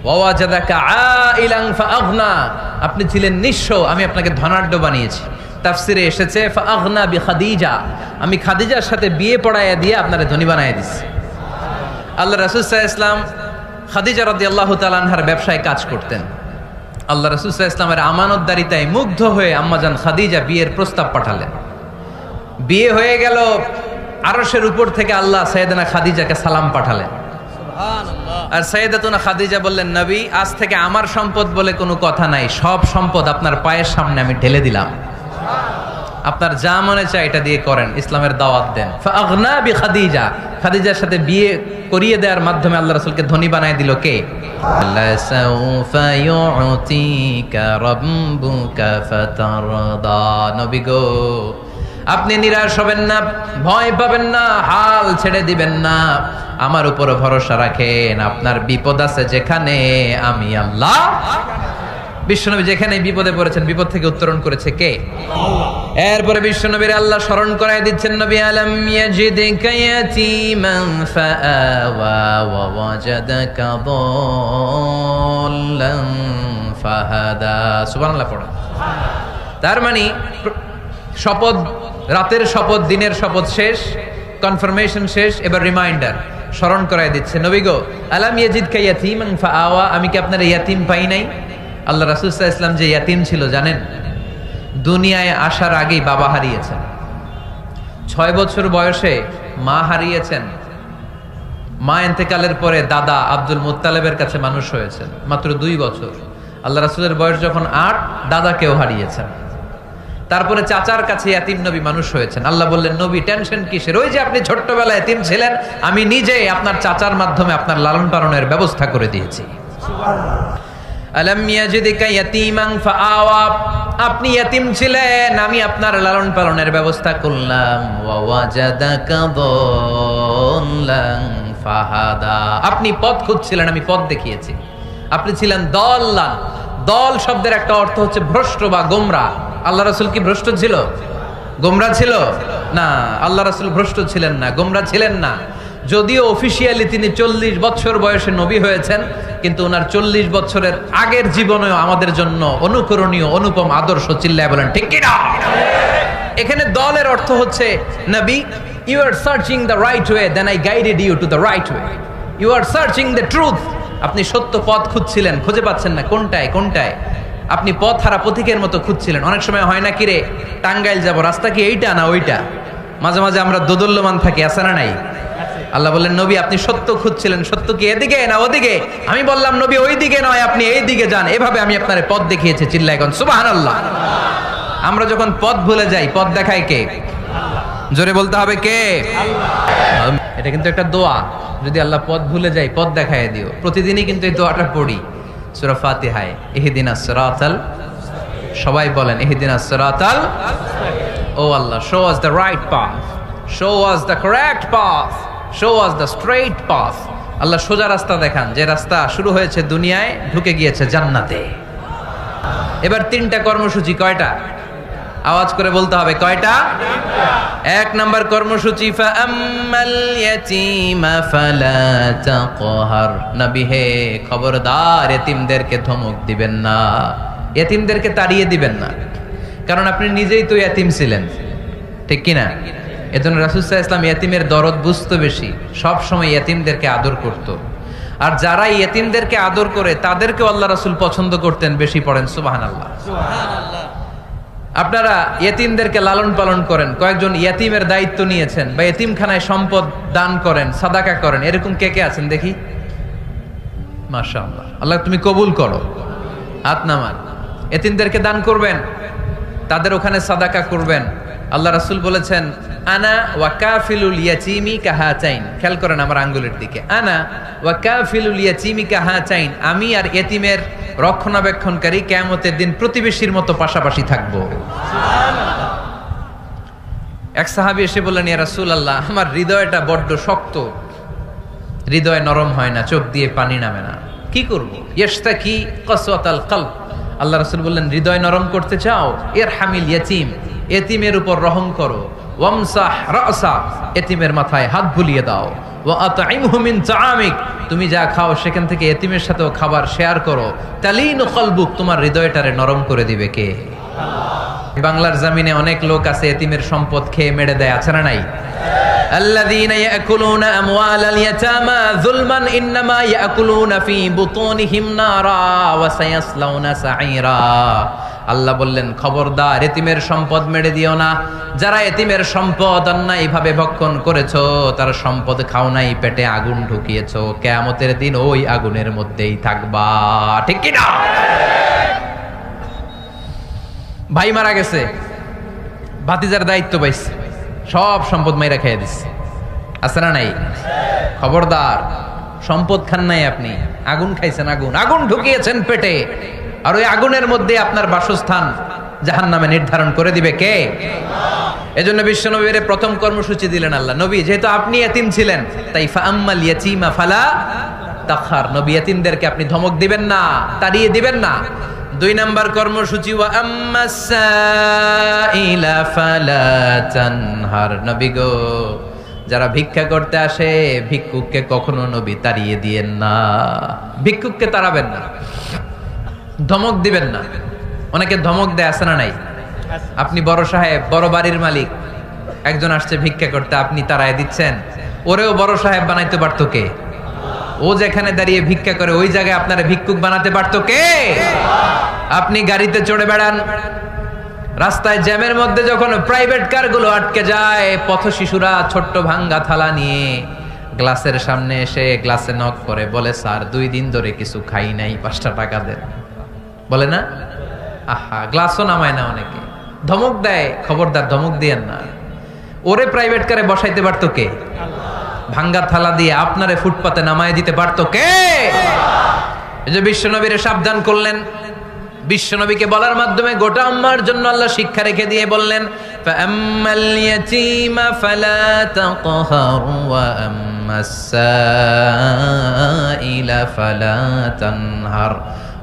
ওয়াওয়াজাদাকা আইলান ফাআগনা, আপনি ছিলেন নিঃস্ব, আমি আপনাকে ধনাঢ্য বানিয়েছি। তাফসিরে এসেছে ফাআগনা বিখাদিজা, আমি খাদিজার সাথে বিয়ে পড়াইয়া দিয়ে আপনারে ধনী বানাইয়া দিছি। আল্লাহ রাসূল সাল্লাল্লাহু আলাইহি ওয়াসাল্লাম খাদিজা রাদিয়াল্লাহু তাআলা আনহার ব্যবসায় কাজ করতেন। আল্লাহ রাসূল সাল্লাল্লাহু আলাইহি ওয়াসাল্লামের আমানতদারিতায় মুগ্ধ হয়ে আম্মাজান খাদিজা বিয়ের প্রস্তাব পাঠালেন। বিয়ে হয়ে গেল, আরশের উপর থেকে আল্লাহ সাইয়েদানা খাদিজাকে সালাম পাঠালেন। আর সাইয়েদাতুনা খাদিজা বললেন, নবী, আজ থেকে আমার সম্পদ বলে কোনো কথা নাই, সব সম্পদ আপনার পায়ের সামনে আমি ঢেলে দিলাম, আপনার যা মনে চায় এটা দিয়ে করেন, ইসলামের দাওয়াত দেন। ফাআগনা বিখাদিজা, খাদিজার সাথে বিয়ে করিয়ে দেওয়ার মাধ্যমে আল্লাহ রাসূলকে ধনী বানায় দিল কে? লাসাউফা ইউতিকা রাব্বুকা ফাতারদা, নবী গো, আপনি নিরাশ হবেন না, ভয় পাবেন না, হাল ছেড়ে দিবেন না, আমার উপর ভরসা রাখেন। আপনার বিপদ আছে যেখানে, আমি আল্লাহ। বিশ্বনবী যেখানে বিপদে পড়েছেন, বিপদ থেকে উত্তরণ করেছে কে? এরপরে বিশ্বনবীর আল্লাহ স্মরণ করায় দিচ্ছেন, নবী আলাম ইয়াজিদিকা ইয়াতীমান ফাআওয়া ওয়া ওয়াজাদাকা দাল্লান ফাহাদা। সুবহানাল্লাহ পড়া। তার মানে শপথ, রাতের শপথ, দিনের শপথ শেষ, কনফার্মেশন শেষ, এবার রিমাইন্ডার, স্মরণ করায় দিচ্ছে, নবী গো, আলাম ইয়াজিদকা ইয়াতীমান ফাআওয়া, আমি কি আপনার ইয়াতীম পাই নাই? আল্লাহ রাসূল সাল্লাল্লাহু আলাইহি ওয়াসাল্লাম যে ইয়াতীম ছিল জানেন? দুনিয়ায় আসার আগেই বাবা হারিয়েছেন, 6 বছর বয়সে মা হারিয়েছেন, মা ইন্তেকালের পরে দাদা আব্দুল মুত্তালিবের কাছে মানুষ হয়েছেন মাত্র 2 বছর। আল্লাহ রাসূলের বয়স যখন 8, দাদাকেও হারিয়েছেন। তারপরে চাচার কাছে ইয়াতীম নবী মানুষ হয়েছেন। আল্লাহ বললেন, নবী টেনশন কিসের, ওই যে আপনি ছোট্টবেলায় ইয়াতীম ছিলেন, আমি নিজে আপনার চাচার মাধ্যমে আপনার লালন পালনের ব্যবস্থা করে দিয়েছি। আলাম ইয়াজিদিকা ইয়াতীমান ফাআওয়া, আপনি ইয়াতীম ছিলেন, আমি আপনার লালন পালনের ব্যবস্থা করলাম। ওয়া ওয়াজাদাকা দাল্লান ফাহাদা, আপনি পথ খুঁজছিলেন, আমি পথ দেখিয়েছি। আপনি ছিলেন দল্লান, দল শব্দের একটা অর্থ হচ্ছে ভ্রষ্ট বা গোমরা। আল্লাহ রাসূল কি ভ্রষ্ট ছিল? গোমরা ছিল না, আল্লাহ রাসূল ভ্রষ্ট ছিলেন না, গোমরা ছিলেন না। যদিও অফিসিয়ালি তিনি 40 বছর বয়সে নবী হয়েছেন, কিন্তু ওনার 40 বছরের আগের জীবনেও আমাদের জন্য অনুকরণীয় অনুপম আদর্শ। চিল্লায় বলেন ঠিক কি না? এখানে দলের অর্থ হচ্ছে, নবী, you are searching the right way, then I guided you to the right way. You are searching the truth, আপনি সত্য পথ খুঁজছিলেন, খুঁজে পাচ্ছেন না, কোনটায় কোনটায়, আপনি পথ হারা পথিকের মতো খুঁজছিলেন। অনেক সময় হয় না, কিরে টাঙ্গাইল যাব, রাস্তা কি এইটা না ওইটা? মাঝে মাঝে আমরা দোদুল্যমান থাকি, আছে না নাই? আল্লাহ বললেন, নবী, আপনি সত্য খুঁজছিলেন, সত্য কি এদিকে না ওদিকে? আমি বললাম, নবী, ওই দিকে নয়, আপনি এই দিকে যান, এভাবে আমি আপনার পথ দেখিয়েছি। চিল্লায় এখন সুবহানাল্লাহ। আমরা যখন পথ ভুলে যাই, পথ দেখায় কে? জোরে বলতে হবে কে? আল্লাহ। এটা কিন্তু একটা দোয়া, যদি আল্লাহ পথ ভুলে যাই, পথ দেখায় দিও। প্রতিদিনই কিন্তু এই দোয়াটা পড়ি সূরা ফাতিহায়, ইহদিনাস সিরাতাল, সবাই বলেন ইহদিনাস সিরাতাল, ও আল্লাহ, show us the right path, show us the correct path, show us the straight path। আল্লাহ সোজা রাস্তা দেখান, যে রাস্তা শুরু হয়েছে দুনিয়ায়, ঢুকে গিয়েছে জান্নাতে। এবার 3টা কর্মসূচি, কয়টা? আওয়াজ করে বলতে হবে, কয়টা? 1 নাম্বার কর্মসূচি, ফাআম্মাল ইয়াতীমা ফালা তাকহার, নবী হে, খবরদার, এতিমদেরকে ধমক দিবেন না, এতিমদেরকে তাড়িয়ে দিবেন না, কারণ আপনি নিজেই তো এতিম ছিলেন, ঠিক কি না? এজন্য রাসূল সাল্লাল্লাহু আলাইহি ওয়াসাল্লাম এতিমের দরদ বুঝতো বেশি, সব সময় এতিমদেরকে আদর করত। আর যারা এতিমদেরকে আদর করে, তাদেরকেও আল্লাহ রাসূল পছন্দ করতেন বেশি। পড়েন সুবহানাল্লাহ। সুবহানাল্লাহ। আপনারা ইয়েতিমদেরকে লালন পালন করেন, কয়েকজন ইয়েতিমের দায়িত্ব নিয়েছেন, বা ইয়েতিমখানায় সম্পদ দান করেন, সাদাকা করেন, এরকম কে কে আছেন দেখি? মাশাআল্লাহ, আল্লাহ তুমি কবুল করো। হাত নামান। ইয়েতিমদেরকে দান করবেন, তাদের ওখানে সাদাকা করবেন। আল্লাহ রাসূল বলেছেন, আনা ওয়া কাফিলুল ইয়াতীমি কাহাতাইন। খেয়াল করেন আমার আঙ্গুলের দিকে, আনা ওয়া কাফিলুল ইয়াতীমি কাহাতাইন, আমি আর ইয়েতিমের রক্ষণাবেক্ষণকারী কিয়ামতের দিন প্রতিবেশীর মতো পাশাপাশি থাকবো। সুবহানাল্লাহ। এক সাহাবী এসে বললেন, ইয়া রাসূলুল্লাহ, আমার হৃদয়টা বড্ড শক্ত, হৃদয় নরম হয় না, চোখ দিয়ে পানি নামে না, কি করব? ইয়াশতাকি কসওয়াতাল কলব। আল্লাহ রাসূল বললেন, হৃদয় নরম করতে চাও? ইরহামিল ইয়াতীম, এতিমের উপর রহম করো। ওয়ামসাহ রাসা, এতিমের মাথায় হাত বুলিয়ে দাও। ওয়া আতইমহু মিন তাআমিক, তুমি যা খাও সেখান থেকে এতিমের সাথেও খাবার শেয়ার করো। তালিনু কলবুক, তোমার হৃদয়টারে নরম করে দিবে কে? বাংলার জমিনে অনেক লোক আছে এতিমের সম্পদ খেয়ে মেরে দেয়, আছে না নাই? الذين يأكلون أموال اليتامى ظلما إنما يأكلون في بطونهم نارا وسيصلون سعيرا। আল্লাহ বললেন খবরদার এতিমের সম্পদ মেরে দিও না। যারা এতিমের সম্পদ অন্যায়ভাবে ভক্ষণ করেছো, তার সম্পদ খাও নাই, পেটে আগুন ঢুকিয়েছো, কিয়ামতের দিন ওই আগুনের মধ্যেই থাকবা। ঠিক কি না? ভাই মারা গেছে, ভাতিজার দায়িত্ব পাইছে, সব সম্পদ মাইরা খেয়ে দিচ্ছে, আছে না নাই? খবরদার, সম্পদ খান নাই আপনি, আগুন খাইছেন, আগুন ঢুকিয়েছেন পেটে, আর ওই আগুনের মধ্যে আপনার বাসস্থান জাহান্নামে নির্ধারণ করে দিবে কে? এজন্য বিশ্বনবীর প্রথম কর্মসূচি দিলেন আল্লাহ। নবী, যেহেতু আপনি এতিম ছিলেন, তাই ফাআম্মাল ইয়াতীমা ফালা তাখার, নবী এতিমদেরকে আপনি ধমক দিবেন না, তাড়িয়ে দিবেন না। 2 নাম্বার কর্মসূচি ওয়া আম্মাস সাইলা ফালা তানহার, নবী গো যারা ভিক্ষা করতে আসে ভিক্ষুককে কখনো নবী তাড়িয়ে দিয়েন না, ভিক্ষুককে তাড়াবেন না, ধমক দিবেন না। অনেকে ধমক দেয়, আছে না নাই? আপনি বড় সাহেব, বড় বাড়ির মালিক, একজন আসছে ভিক্ষা করতে, আপনি তাড়ায় দিচ্ছেন, ওরেও বড় সাহেব বানাইতে পারতো কে? ও যেখানে দাঁড়িয়ে ভিক্ষা করে ওই জায়গায় আপনারা ভিক্ষুক বানাতে পারতো কে? আপনি গাড়িতে চড়ে বেড়ান, রাস্তায় জ্যামের মধ্যে যখন প্রাইভেট কারগুলো আটকে যায়, পথ শিশুরা ছোট্ট ভাঙ্গা থালা নিয়ে গ্লাসের সামনে এসে গ্লাসে নক করে, বলে স্যার 2 দিন ধরে কিছু খাই নাই, 5টা টাকা দেন, বলে না? আহা, গ্লাসও নামায় না, অনেকে ধমক দেয়। খবরদার, ধমক দিয়েন না। ওরে প্রাইভেট কারে বসাইতে পারতো কে? ভাঙ্গা থালা দিয়ে আপনারে ফুটপাতে নামায় দিতে পারতো কে? এই যে বিশ্বনবীরে সাবধান করলেন, বিশ্বনবীকে বলার মাধ্যমে গোটা উম্মার জন্য আল্লাহ শিক্ষা রেখে দিয়ে বললেন, ফাআম্মাল ইয়াতীমা ফালা তাকহার ওয়া আম্মাস সাইলা ফালা তানহার।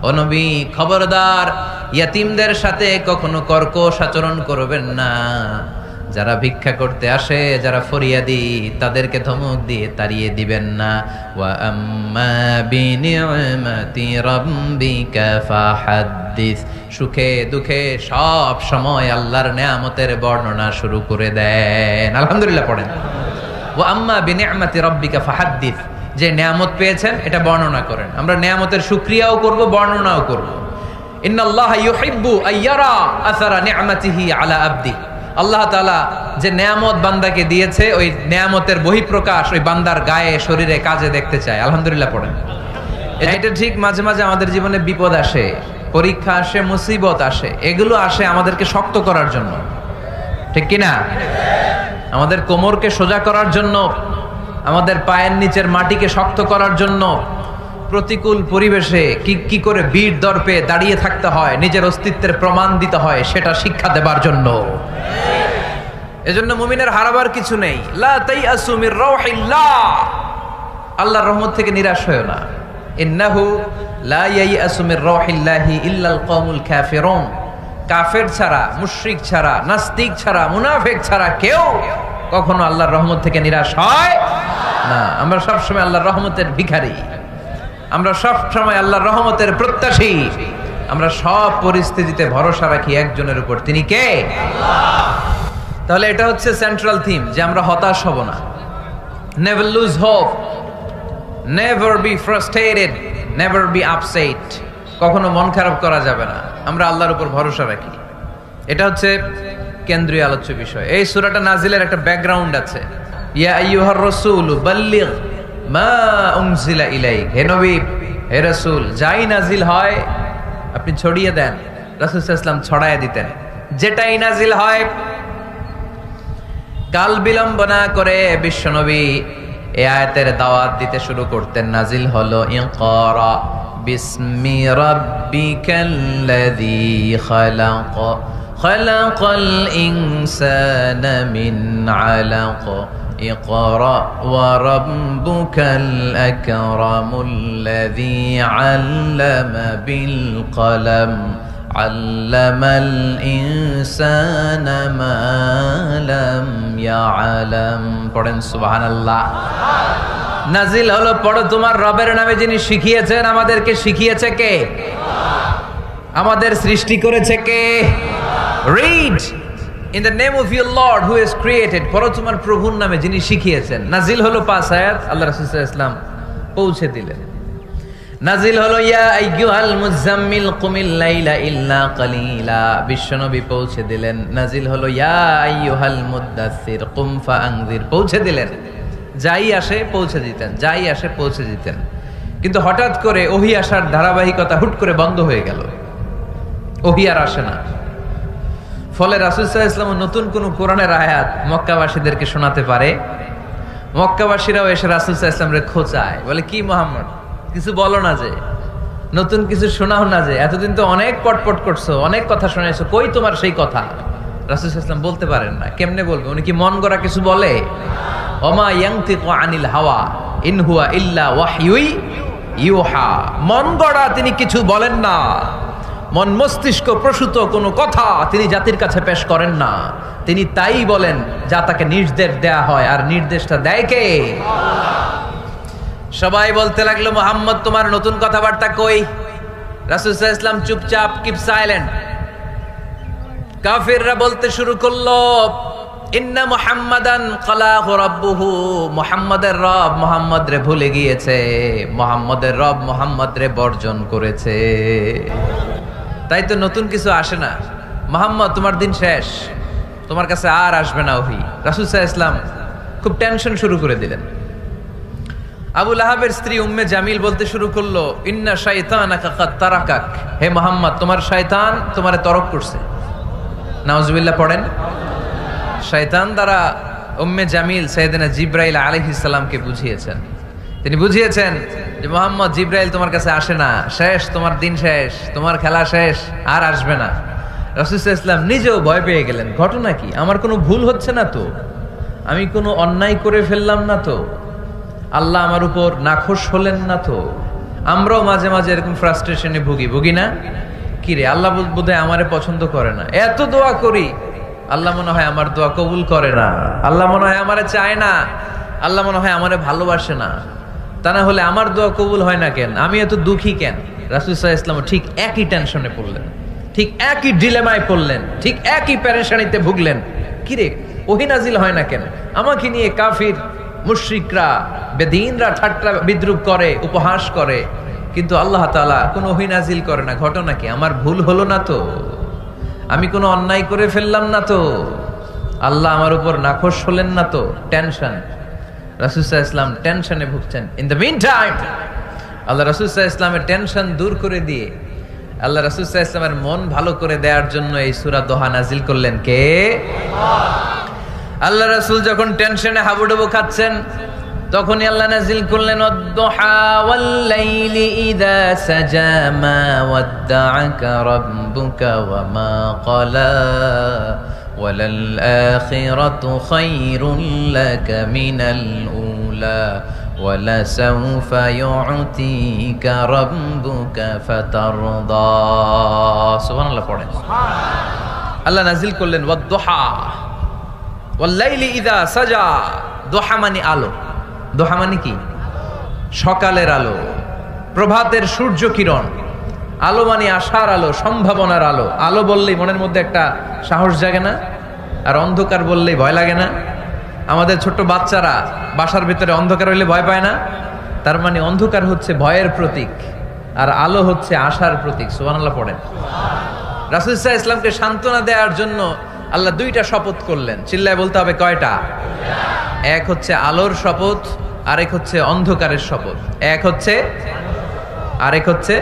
ও নবী, খবরদার ইয়াতীমদের সাথে কখনো কর্কশ আচরণ করবেন না। যারা ভিক্ষা করতে আসে, যারা ফরিয়াদি, তাদেরকে ধমক দিয়ে তাড়িয়ে দিবেন না। ওয়া আম্মা বিনি'মাতি রাব্বিকা ফাহাদ্দিস, সুখে দুঃখে সব সময় আল্লাহর নেয়ামতের বর্ণনা শুরু করে দেন। আলহামদুলিল্লাহ পড়েন। ওয়া আম্মা বিনি'মাতি রাব্বিকা ফাহাদ্দিস, যে নেয়ামত পেয়েছেন এটা বর্ণনা করেন। আমরা নেয়ামতের শুকরিয়াও করব, বর্ণনাও করব। ইন্নাল্লাহা ইউহিব্বু আইয়ারা আসারা নি'মাতিহি আলা আবদি, আল্লাহ তাআলা যে নেয়ামত বান্দাকে দিয়েছে, ওই নেয়ামতের বহিঃপ্রকাশ ওই বান্দার গায়ে, শরীরে, কাজে দেখতে চায়। আলহামদুলিল্লাহ পড়েন। এটা ঠিক, মাঝে মাঝে আমাদের জীবনে বিপদ আসে, পরীক্ষা আসে, মুসিবত আসে, এগুলো আসে আমাদেরকে শক্ত করার জন্য, ঠিক কি না? আমাদের কোমরকে সোজা করার জন্য, আমাদের পায়ের নিচের মাটিকে শক্ত করার জন্য, প্রতিকূল পরিবেশে কি করে বীর দর্পে দাঁড়িয়ে থাকতে হয়, নিজের অস্তিত্বের প্রমাণ দিতে হয়, সেটা শিক্ষা দেবার জন্য। এজন্য মুমিনের হারাবার কিছু নেই। লা তাইয়াসু মির রাউহিল্লাহ, আল্লাহর রহমত থেকে নিরাশ হয়ো না। ইন্নাহু লা ইয়াইয়াসু মির রাউহিল্লাহি ইল্লাল কওমুল কাফিরুন, কাফের ছাড়া, মুশরিক ছাড়া, নাস্তিক ছাড়া, মুনাফিক ছাড়া কেউ কখনো আল্লাহর রহমত থেকে নিরাশ হয় না। আমরা সব সময় আল্লাহর রহমতের ভিখারি, আমরা সব সময় আল্লাহর রহমতের প্রত্যাশী। আমরা সব পরিস্থিতিতে ভরসা রাখি একজনের উপর, তিনি কে? আল্লাহ। তাহলে এটা হচ্ছে সেন্ট্রাল থিম, যে আমরা হতাশ হব না। Never lose hope, never be frustrated, never be upset, কখনো মন খারাপ করা যাবে না। আমরা আল্লাহর উপর ভরসা রাখি। এটা হচ্ছে কেন্দ্রীয় আলোচ্য বিষয়। এই সূরাটা নাজিলের একটা ব্যাকগ্রাউন্ড আছে। ইয়া আইয়ুহার রাসূল বাল্লিগ মা উনজিলা ইলাইক, হে নবী, হে রাসূল, যাই নাজিল হয় আপনি ছড়িয়ে দেন। রাসূল সাল্লাল্লাহু আলাইহি ওয়াসাল্লাম ছড়ায় দিতেন, যেটাই নাজিল হয়। কাল বিলম্ব না করে বিশ্বনবী এই আয়াতের দাওয়াত দিতে শুরু করতেন। নাজিল হলো ইকরা বিসমি রাব্বিকাল্লাযী খালাক, খালাকাল ইনসানা মিন আলাক, اقرأ وربك الأكرم الذي علم بالقلم علم الإنسان ما لم يعلم. পড়েন সুবহানাল্লাহ। নাজিল হলো পড়ো তোমার রবের নামে, যিনি শিখিয়েছেন। আমাদেরকে শিখিয়েছে কে? আমাদের সৃষ্টি করেছে কে? Read in the name of your lord who has created. পড়ো তোমার প্রভুর নামে, যিনি শিখিয়েছেন। নাজিল হলো 5 আয়াত, আল্লাহ রাসূল সাল্লাল্লাহু আলাইহি ওয়াসাল্লাম পৌঁছে দিলেন। নাজিল হলো ইয়া আইয়ুহাল মুজাম্মিল কুমিল লাইলা ইল্লা কালিলা, বিশ্বনবী পৌঁছে দিলেন। নাজিল হলো ইয়া আইয়ুহাল মুদ্দাসসির কুম ফাআনজির, পৌঁছে দিলেন। যাই আসে পৌঁছে দিতেন, যাই আসে পৌঁছে দিতেন। কিন্তু হঠাৎ করে ওহী আসার ধারাবাহিকতা হুট করে বন্ধ হয়ে গেল, ওহী আর আসে না। ফলে রাসূল সাল্লাল্লাহু আলাইহি ওয়াসাল্লাম নতুন কোন কোরআনের আয়াত মক্কাবাসীদেরকে শোনাতে পারে? মক্কাবাসীরাও এসে রাসূল সাল্লাল্লাহু আলাইহি ওয়াসাল্লামকে খোঁচায়, বলে কি মুহাম্মদ, কিছু বলো না যে, নতুন কিছু শোনাও না যে, এতদিন তো অনেক পটপট করছো, অনেক কথা শোনাইছো, কই তোমার সেই কথা? রাসূল সাল্লাল্লাহু আলাইহি ওয়াসাল্লাম বলতে পারেন না। কেমনে বলবে? উনি কি মন গড়া কিছু বলে? ওমা ইয়ানতিকু আনিল হাওয়া ইন হুয়া ইল্লা ওয়াহয়ুই ইউহা, মন গড়া তিনি কিছু বলেন না, মন মস্তিষ্ক প্রসূত কোনো কথা তিনি জাতির কাছে পেশ করেন না। তিনি তাই বলেন যা তাকে নির্দেশ দেয়া হয়, আর নির্দেশটা দেয় কে? সবাই বলতে লাগলো মুহাম্মদ তোমার নতুন কথাবার্তা কই? রাসূল সাল্লাল্লাহু আলাইহি ওয়াসাল্লাম চুপচাপ, কিপ সাইলেন্ট। কাফিররা বলতে শুরু করলো ইন্না মুহাম্মাদান খালাহু রাব্বুহু, মুহাম্মাদের রব মুহাম্মদ রে ভুলে গিয়েছে, মুহাম্মাদের রব মুহাম্মদ রে বর্জন করেছে। তাই তো নতুন কিছু আসে না। মুহাম্মদ তোমার দিন শেষ, তোমার কাছে আর আসবে না ওহী। রাসূল সাল্লাল্লাহু আলাইহি ওয়াসাল্লাম খুব টেনশন শুরু করে দিলেন। আবু লাহাবের স্ত্রী উম্মে জামিল বলতে শুরু করলো ইন্না শাইতানাকা কাদ তারাকাক, হে মুহাম্মদ তোমার শয়তান তোমারে তরক করছে। নাউজুবিল্লাহ পড়েন। শয়তান দ্বারা উম্মে জামিল সাইয়েদনা জিবরাইল আলাইহিস সালামকে বুঝিয়েছেন। তিনি বুঝিয়েছেন যে মুহাম্মদ, জিবরাইল তোমার কাছে আসে না, শেষ, তোমার দিন শেষ, তোমার খেলা শেষ, আর আসবে না। রাসূল সাল্লাল্লাহু আলাইহি ওয়াসাল্লাম নিজেও ভয় পেয়ে গেলেন। ঘটনা কি? আমার কোনো ভুল হচ্ছে না তো? আমি কোনো অন্যায় করে ফেললাম না তো? আল্লাহ আমার উপর নাখোশ হলেন না তো? আমরাও মাঝে মাঝে এরকম ফ্রাস্ট্রেশনে ভুগি না? কি রে, আল্লাহ বোধহয় আমারে পছন্দ করে না, এত দোয়া করি, আল্লাহ মনে হয় আমার দোয়া কবুল করে না, আল্লাহ মনে হয় আমারে চায় না, আল্লাহ মনে হয় আমারে ভালোবাসে না। তা না হলে আমার দোয়া কবুল হয় না কেন? আমি এত দুঃখী কেন? রাসূল সাল্লাল্লাহু আলাইহি ওয়াসাল্লাম ঠিক একই টেনশনে পড়লেন, ঠিক একই ডিলেমায় পড়লেন, ঠিক একই পেরেশানিতে ভুগলেন। কি রে, ওহী নাজিল হয় না কেন? আমাকে নিয়ে কাফির মুশরিকরা বেদিনরা ঠাট্টা বিদ্রুপ করে, উপহাস করে, কিন্তু আল্লাহ তাআলা কোনো ওহী নাজিল করে না। ঘটনা কি? আমার ভুল হলো না তো? আমি কোনো অন্যায় করে ফেললাম না তো? আল্লাহ আমার উপর নাখোশ হলেন না তো? টেনশন। রাসূল সাল্লাল্লাহু আলাইহি ওয়াসাল্লাম টেনশনে ভুগছেন। ইন দ্য মিন টাইম আল্লাহ রাসূল সাল্লাল্লাহু আলাইহি ওয়াসাল্লামের টেনশন দূর করে দিয়ে, আল্লাহ রাসূল সাল্লাল্লাহু আলাইহি ওয়াসাল্লামের মন ভালো করে দেওয়ার জন্য এই সূরা দোহা নাজিল করলেন কে? আল্লাহ রাসূল যখন টেনশনে হাবুডুবু খাচ্ছেন, তখনই আল্লাহ নাজিল করলেন ওয়াদ-দুহা ওয়াল-লাইলি ইযা সাজা মা ওয়াদ্দা'আকা রাব্বুকা ওয়া মা ক্বালা ওয়ালাল আখিরাতু খায়রুল লাকা মিনাল উলা ওয়ালাসাউফা ইউ'তিকা রাব্বুকা ফাতারদা। সুবহানাল্লাহ পড়েন। আল্লাহ নাজিল করলেন ওয়াদ-দুহা ওয়াল-লাইলি ইযা সাজা। দোহা মানে আলো। দোহা মানে কি? সকালের আলো, প্রভাতের সূর্য কিরণ। আলো মানে আশার আলো, সম্ভাবনার আলো। আলো বললেই মনের মধ্যে একটা সাহস জাগে না? আর অন্ধকার বললেই ভয় লাগে না? আমাদের ছোট্ট বাচ্চারা বাসার ভিতরে অন্ধকার হইলে ভয় পায় না? তার মানে অন্ধকার হচ্ছে ভয়ের প্রতীক, আর আলো হচ্ছে আশার প্রতীক। সুবহানাল্লাহ পড়েন। রাসূল সাল্লাল্লাহু আলাইহি ওয়াসাল্লামকে সান্ত্বনা দেওয়ার জন্য আল্লাহ দুইটা শপথ করলেন। চিল্লায় বলতে হবে কয়টা? এক হচ্ছে আলোর শপথ, আরেক হচ্ছে অন্ধকারের শপথ। এক হচ্ছে, আরেক হচ্ছে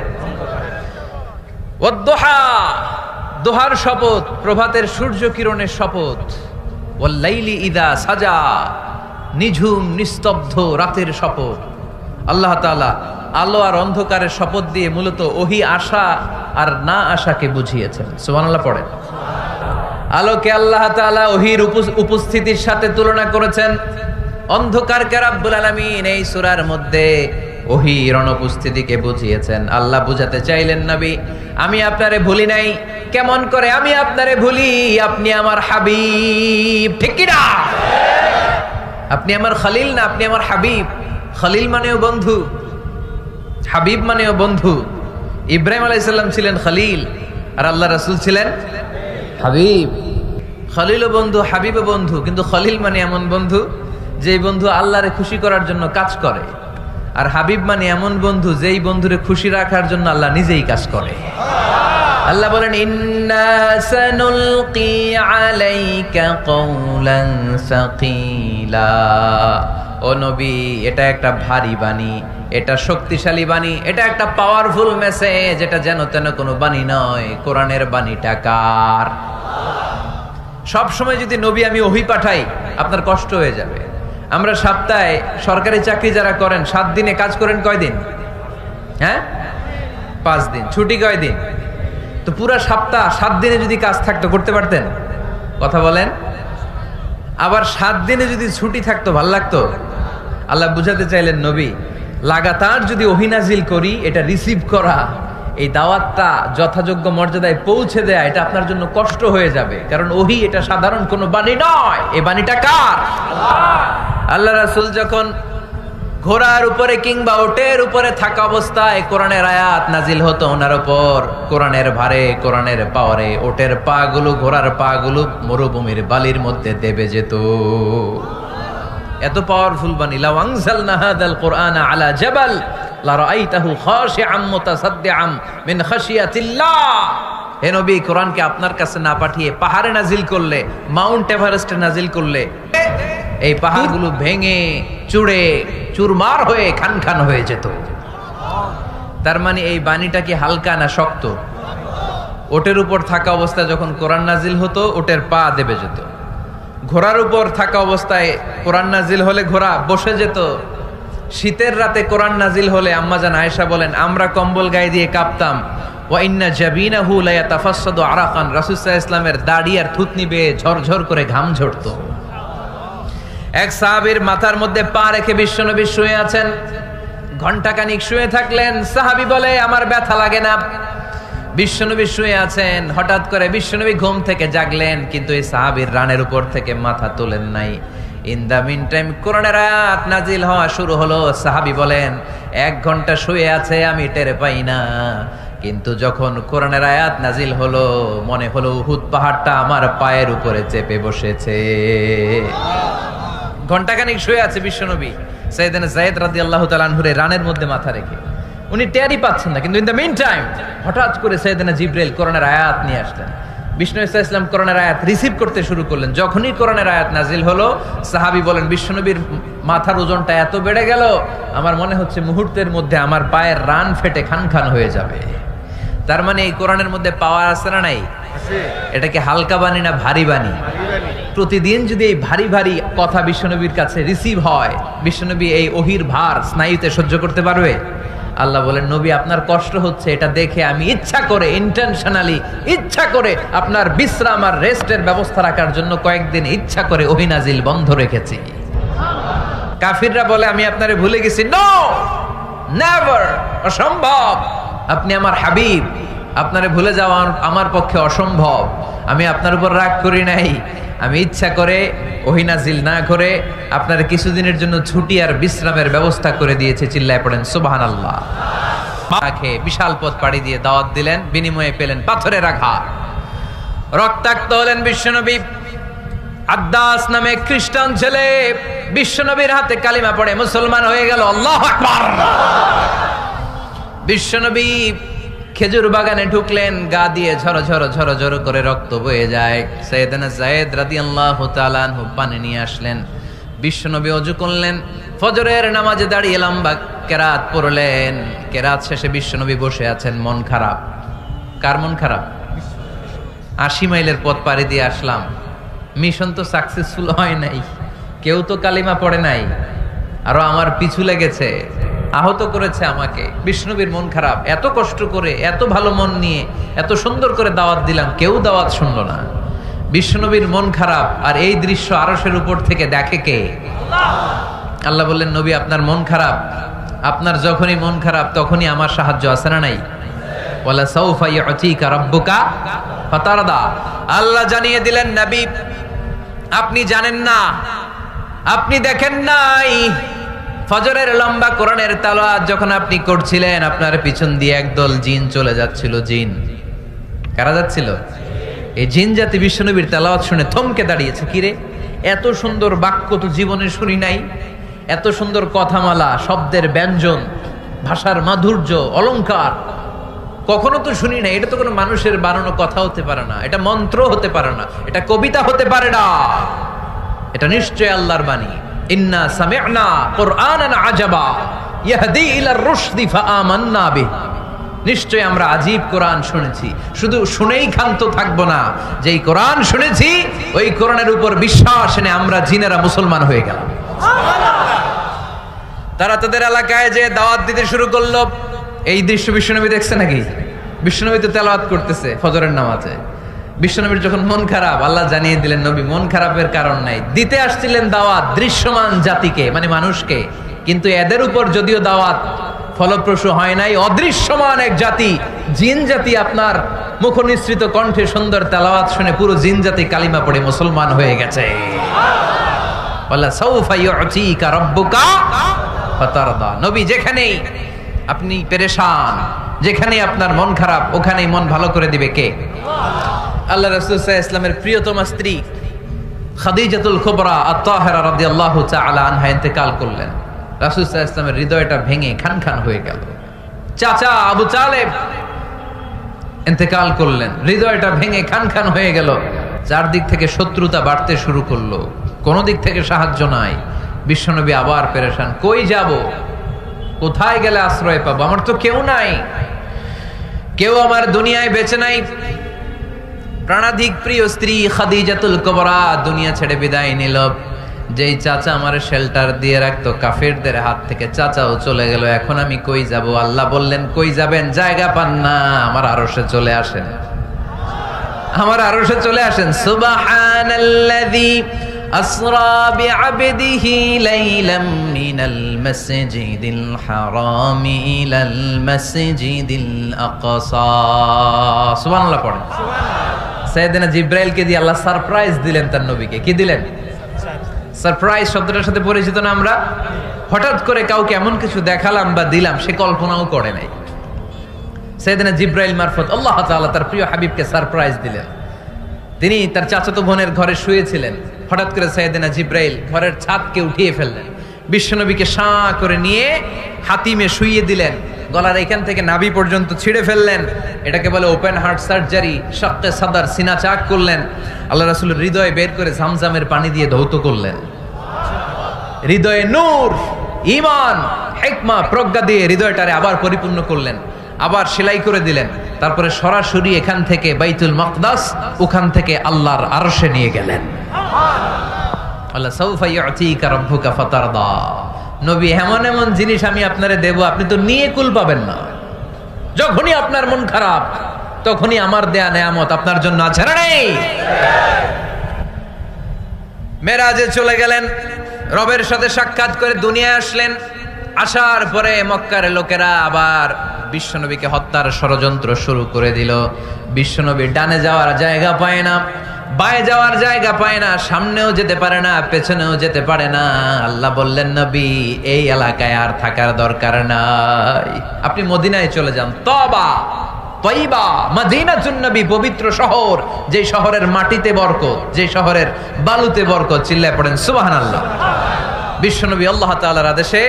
ওয়াদ-দুহা, দোহার শপথ, প্রভাতের সূর্য কিরণের শপথ। ওয়াল-লাইলি ইযা সাজা, নিঝুম নিস্তব্ধ রাতের শপথ। আল্লাহ তাআলা আলো আর অন্ধকারের শপথ দিয়ে মূলত ওহী আশা আর না আশাকে বুঝিয়েছেন। সুবহানাল্লাহ পড়েন। আলোকে আল্লাহ তাআলা ওহীর উপস্থিতির সাথে তুলনা করেছেন। অন্ধকারকে রাব্বুল আলামিন এই সূরার মধ্যে ওহীর অনুপস্থিতিকে বুঝিয়েছেন। আল্লাহ বুঝাতে চাইলেন, নবী আমি আপনারে ভুলি নাই। কেমন করে আমি আপনারে ভুলি? আপনি আমার হাবিব, ঠিক কি না? আপনি আমার খলিল না, আপনি আমার হাবিব। খলিল মানেও বন্ধু, হাবিব মানেও বন্ধু। ইব্রাহিম আলাইহিস সালাম ছিলেন খলিল, আর আল্লাহ রাসূল ছিলেন হাবিব। খলিলও বন্ধু, হাবিবও বন্ধু, কিন্তু খলিল মানে এমন বন্ধু যেই বন্ধু আল্লাহরে খুশি করার জন্য কাজ করে, আর হাবিব মানে এমন বন্ধু যেই বন্ধুরে খুশি রাখার জন্য আল্লাহ নিজেই কাজ করে। আল্লাহ বলেন, ইন্না সানুলকি আলাইকা কওলান সাকিলা। ও নবী, এটা একটা ভারী বাণী, এটা শক্তিশালী বাণী, এটা একটা পাওয়ারফুল মেসেজ, এটা যেন তেন কোনো বাণী নয়। কোরআনের বাণীটা কার? সব সময় যদি নবী আমি ওহী পাঠাই আপনার কষ্ট হয়ে যাবে। আমরা সপ্তাহে সরকারি চাকরি যারা করেন 7 দিনে কাজ করেন কয়দিন? হ্যাঁ, 5 দিন। ছুটি কয়দিন? তো পুরা সপ্তাহ 7 দিনে যদি কাজ থাকতো করতে পারতেন? কথা বলেন। আবার 7 দিনে যদি ছুটি থাকতো ভাল লাগতো? আল্লাহ বুঝাতে চাইলেন, নবী লাগাতার যদি ওহী নাজিল করি, এটা রিসিভ করা, এই দাওয়াতটা যথাযোগ্য মর্যাদায় পৌঁছে দেয়া, এটা আপনার জন্য কষ্ট হয়ে যাবে। কারণ ওহী এটা সাধারণ কোনো বাণী নয়, এই বাণীটা কার? আল্লাহ রাসূল যখন ঘোড়ার উপরে কিংবা ওটের উপরে থাকা অবস্থায় কোরআনের আয়াত নাজিল হতো ওনার উপর, কোরআনের ভারে, কোরআনের পাওয়ারে ওটের পা গুলো, ঘোড়ার পা গুলো মরুভূমির বালির মধ্যে দেবে যেত। এত পাওয়ারফুল বাণী। লাউ আনজালনা হাযাল কুরআনা আলা জাবাল লারাআইতাহু খাশিআম মুতাসাদ্দিআম মিন খাশিয়াতিল্লাহ। হে নবী, কোরআনকে আপনার কাছে না পাঠিয়ে পাহাড়ে নাজিল করলে, মাউন্ট এভারেস্টে নাজিল করলে, এই পাহাড়গুলো ভেঙে চুড়ে চুরমার হয়ে খান খান হয়ে যেত। তার মানে এই বাণীটা কি হালকা না শক্ত? ওটের উপর থাকা অবস্থায় যখন কোরআন নাজিল হতো ওটের পা দেবে যেত। ঘোড়ার উপর থাকা অবস্থায় কোরআন নাজিল হলে ঘোড়া বসে যেত। শীতের রাতে কোরআন নাজিল হলে আম্মাজান আয়েশা বলেন, আমরা কম্বল গায়ে দিয়ে কাঁপতাম। ওয়া ইন্না জাবিনাহু লা ইয়াতাফাসসাদু আরাকান। রাসূল সাল্লাল্লাহু আলাইহি ওয়াসাল্লামের দাড়ি আর থুতনি বেয়ে ঝরঝর করে ঘাম ঝরতো। এক সাহাবীর মাথার মধ্যে পা রেখে বিশ্বনবী শুয়ে আছেন। ঘন্টাখানিক শুয়ে থাকলেন। সাহাবী বলে, আমার ব্যথা লাগে না। বিশ্বনবী শুয়ে আছেন, হঠাৎ করে বিশ্বনবী ঘুম থেকে জাগলেন, কিন্তু এই সাহাবীর রানের উপর থেকে মাথা তোলেন নাই। ইন দা মিন টাইম কোরআনের আয়াত নাজিল হওয়া শুরু হলো। সাহাবী বলেন, 1 ঘন্টা শুয়ে আছে আমি টের পাই না, কিন্তু যখন কোরআনের আয়াত নাজিল হলো মনে হলো উহুদ পাহাড়টা আমার পায়ের উপরে চেপে বসেছে। ঘন্টাখানিক শুয়ে আছে বিশ্বনবী। সাইয়েদনা যায়েদ রাদিয়াল্লাহু তাআলা আনহুর রানের মধ্যে মাথা রেখে, উনি টেরই পাচ্ছেন না। কিন্তু ইন দ্য মিন টাইম হঠাৎ করে সাইয়েদনা জিবরাইল কোরআনের আয়াত নিয়ে আসলেন। বিষ্ণু ইসা ইসলাম কোরআনের আয়াত রিসিভ করতে শুরু করলেন। যখনই কোরআনের আয়াত নাজিল হলো, সাহাবী বলেন, বিশ্বনবীর মাথার ওজনটা এত বেড়ে গেল, আমার মনে হচ্ছে মুহূর্তের মধ্যে আমার পায়ের রান ফেটে খান খান হয়ে যাবে। তার মানে এই কোরআনের মধ্যে পাওয়ার আছে না নাই? এটা কি হালকা বাণী না ভারী বাণী? প্রতিদিন যদি এই ভারী ভারী কথা বিশ্বনবীর কাছে রিসিভ হয়, বিশ্বনবী এই ওহির ভার স্নায়ুতে সহ্য করতে পারবে? আল্লাহ বলেন, নবী আপনার কষ্ট হচ্ছে, এটা দেখে আমি ইচ্ছা করে, ইন্টেনশনালি ইচ্ছা করে আপনার বিশ্রাম আর রেস্টের ব্যবস্থা রাখার জন্য কয়েকদিন ইচ্ছা করে ওহী নাজিল বন্ধ রেখেছি। কাফিররা বলে, আমি আপনারে ভুলে গেছি। নো, নেভার, অসম্ভব। আপনি আমার হাবিব, আপনারে ভুলে যাওয়া আমার পক্ষে অসম্ভব। আমি আপনার উপর রাগ করি নাই, আমি ইচ্ছা করে ওহী নাজিল না করে আপনার কিছুদিনের জন্য ছুটি আর বিশ্রামের ব্যবস্থা করে দিয়েছে। চিল্লায় পড়েন সুবহানাল্লাহ। মাকে বিশাল পথ পাড়ি দিয়ে দাওয়াত দিলেন, বিনিময়ে পেলেন পাথরের আঘাত। রক্তাক্ত হলেন বিশ্বনবী। আদ্দাস নামে খ্রিস্টান ছেলে বিশ্বনবীর হাতে কালিমা পড়ে মুসলমান হয়ে গেল। আল্লাহু আকবার। বিশ্বনবী খেজুর বাগানে ঢুকলেন, গা দিয়ে ঝরো ঝরো ঝরো ঝরো করে রক্ত বয়ে যায়। সাইয়েদনা যায়েদ রাদিয়াল্লাহু তাআলা আনহু পানি নিয়ে আসলেন। বিশ্বনবী ওযু করলেন, ফজরের নামাজে দাঁড়িয়ে লম্বা কেরাত পড়লেন। কেরাত শেষে বিশ্বনবী বসে আছেন, মন খারাপ। কার মন খারাপ? 80 মাইলের পথ পাড়ি দিয়ে আসলাম, মিশন তো সাকসেসফুল হয় নাই, কেউ তো কালিমা পড়ে নাই, আরো আমার পিছু লেগেছে, আহত করেছে আমাকে। বিষ্ণুবীর মন খারাপ। এত কষ্ট করে, এত ভালো মন নিয়ে, এত সুন্দর করে দাওয়াত দিলাম, কেউ দাওয়াত শুনলো না। বিষ্ণুবীর মন খারাপ। আর এই দৃশ্য আরশের উপর থেকে দেখে কে? আল্লাহ বললেন, নবী আপনার মন খারাপ, আপনার যখনই মন খারাপ তখনই আমার সাহায্য আছে না নাই? ওয়ালা সাউফা ইউতিকা রাব্বুকা ফাতারদা। আল্লাহ জানিয়ে দিলেন, নবী আপনি জানেন না, আপনি দেখেন নাই, ফজরের লম্বা কোরআনের তেলাওয়াত যখন আপনি করছিলেন, আপনার পিছন দিয়ে একদল জিন চলে যাচ্ছিল। জিন কারা যাচ্ছিল? এই জিন জাতি বিশ্বনবীর তেলাওয়াত শুনে থমকে দাঁড়িয়েছে। কিরে, এত সুন্দর বাক্য তো জীবনে শুনি নাই, এত সুন্দর কথামালা, শব্দের ব্যঞ্জন, ভাষার মাধুর্য, অলংকার কখনো তো শুনি না। এটা তো কোনো মানুষের বানানো কথা হতে পারে না, এটা মন্ত্র হতে পারে না, এটা কবিতা হতে পারে না, এটা নিশ্চয় আল্লাহর বাণী। ইন্না সামি'না কুরআনান আজাবা ইয়াহদি ইলার রুশদি ফাআমান্না বিহি। নিশ্চয় আমরা আজীব কোরআন শুনেছি, শুধু শুনেই ক্ষান্ত থাকবো না, যেই কোরআন শুনেছি ওই কোরআনের উপর বিশ্বাস এনে আমরা জিনেরা মুসলমান হয়ে গেলাম। তারা তাদের এলাকায় যে দাওয়াত দিতে শুরু করলো। এই দৃশ্য বিশ্বনবী দেখছে নাকি? বিশ্বনবী তো তেলাওয়াত করতেছে ফজরের নামাজে। বিশ্বনবীর যখন মন খারাপ, আল্লাহ জানিয়ে দিলেন নবী মন খারাপের কারণ নাই, দিতে আসছিলেন দাওয়াত দৃশ্যমান জাতিকে, মানে মানুষকে, কিন্তু এদের উপর যদিও দাওয়াত ফলপ্রসূ হয় নাই, অদৃশ্যমান এক জাতি জিন জাতি আপনার মুখ নিঃসৃত কণ্ঠে সুন্দর তেলাওয়াত শুনে পুরো জিন জাতি কালিমা পড়ে মুসলমান হয়ে গেছে। ওয়ালা সাউফা ইউতিকা রাব্বুকা ফাতারদা। নবী যেখানেই আপনি পেরেশান, যেখানে আপনার মন খারাপ, ওখানেই মন ভালো করে দিবে কে? আল্লাহ রাসূল সাল্লাল্লাহু আলাইহি ওয়াসাল্লামের প্রিয়তমা স্ত্রী খাদিজাতুল কুবরা আত-তাহিরা রাদিয়াল্লাহু তাআলা আনহা ইন্তেকাল করলেন। রাসূল সাল্লাল্লাহু আলাইহি ওয়াসাল্লামের হৃদয়টা ভেঙে খান খান হয়ে গেল। চাচা আবু তালেব ইন্তেকাল করলেন, হৃদয়টা ভেঙে খান খান হয়ে গেল। চারদিক থেকে শত্রুতা বাড়তে শুরু করলো, কোন দিক থেকে সাহায্য নাই। বিশ্বনবী আবার পেরেশান, কই যাব, কোথায় গেলে আশ্রয় পাবো? আমার তো কেউ নাই, কেউ আমার দুনিয়ায় বেঁচে নাই। প্রাণাধিক প্রিয় স্ত্রী খাদিজাতুল কুবরা দুনিয়া ছেড়ে বিদায় নিল। যেই চাচা আমার শেল্টার দিয়ে রাখতো কাফেরদের হাত থেকে, চাচাও চলে গেল। এখন আমি কই যাব? আল্লাহ বললেন কই যাবেন? জায়গা পান না, আমার আরশে চলে আসেন, আমার আরশে চলে আসেন। সুবহানাল্লাযী আসরা বিআবদিহি লাইলাম মিনাল মাসজিদিল হারামি ইলাল মাসজিদিল আকসা। সুবহানাল্লাহ পড়েন। সাইয়েদনা জিব্রাইলকে দিয়ে আল্লাহ সারপ্রাইজ দিলেন তার নবীকে। কি দিলেন? সারপ্রাইজ শব্দটার সাথে পরিচিত না আমরা? হঠাৎ করে কাউকে এমন কিছু দেখালাম বা দিলাম সে কল্পনাও করে নাই। সাইয়েদনা জিব্রাইল মারফত আল্লাহ তাআলা তার প্রিয় হাবিবকে সারপ্রাইজ দিলেন। তিনি তার চাচাতো বোনের ঘরে শুয়েছিলেন, হঠাৎ করে সাইয়েদনা জিব্রাইল ঘরের ছাদকে উঠিয়ে ফেললেন, বিশ্বনবীকে শাঁ করে নিয়ে হাতিমে শুইয়ে দিলেন, গলার এখান থেকে নাভি পর্যন্ত ছিঁড়ে ফেললেন। এটাকে বলে ওপেন হার্ট সার্জারি, শাক্কে সাদার, সিনা চাক করলেন। আল্লাহ রাসূলের হৃদয়ে বের করে জামজামের পানি দিয়ে ধৌত করলেন। হৃদয়ে নূর, ঈমান, হিকমা, প্রজ্ঞা দিয়ে হৃদয়টারে আবার পরিপূর্ণ করলেন, আবার সেলাই করে দিলেন। তারপরে সরাসরি এখান থেকে বাইতুল মাকদাস, ওখান থেকে আল্লাহর আরশে নিয়ে গেলেন। আল্লাহ সাউফা ইউতিকা রাব্বুকা ফাতারদা। নবী, এমন এমন জিনিস আমি আপনারে দেব, আপনি তো নিয়ে কুল পাবেন না। যখনই আপনার মন খারাপ, তখনই আমার দেয়া নেয়ামত আপনার জন্য আছে না নেই? মেরাজে চলে গেলেন, রবের সাথে সাক্ষাৎ করে দুনিয়ায় আসলেন। আসার পরে মক্কার লোকেরা আবার বিশ্বনবীকে হত্যার ষড়যন্ত্র শুরু করে দিল। বিশ্বনবী ডানে যাওয়ার জায়গা পায় না, বায়ে যাওয়ার জায়গা পায় না, সামনেও যেতে পারে না, পেছনেও যেতে পারে না। আল্লাহ বললেন নবী এই এলাকায় আর থাকার দরকার নাই, আপনি মদিনায় চলে যান। তবা তয়বা মদিনাতুন নবী, পবিত্র শহর, যে শহরের মাটিতে বরকত, যে শহরের বালুতে বরকত। চিল্লায় পড়েন সুবহানাল্লাহ। বিশ্বনবী আল্লাহ তাআলার আদেশে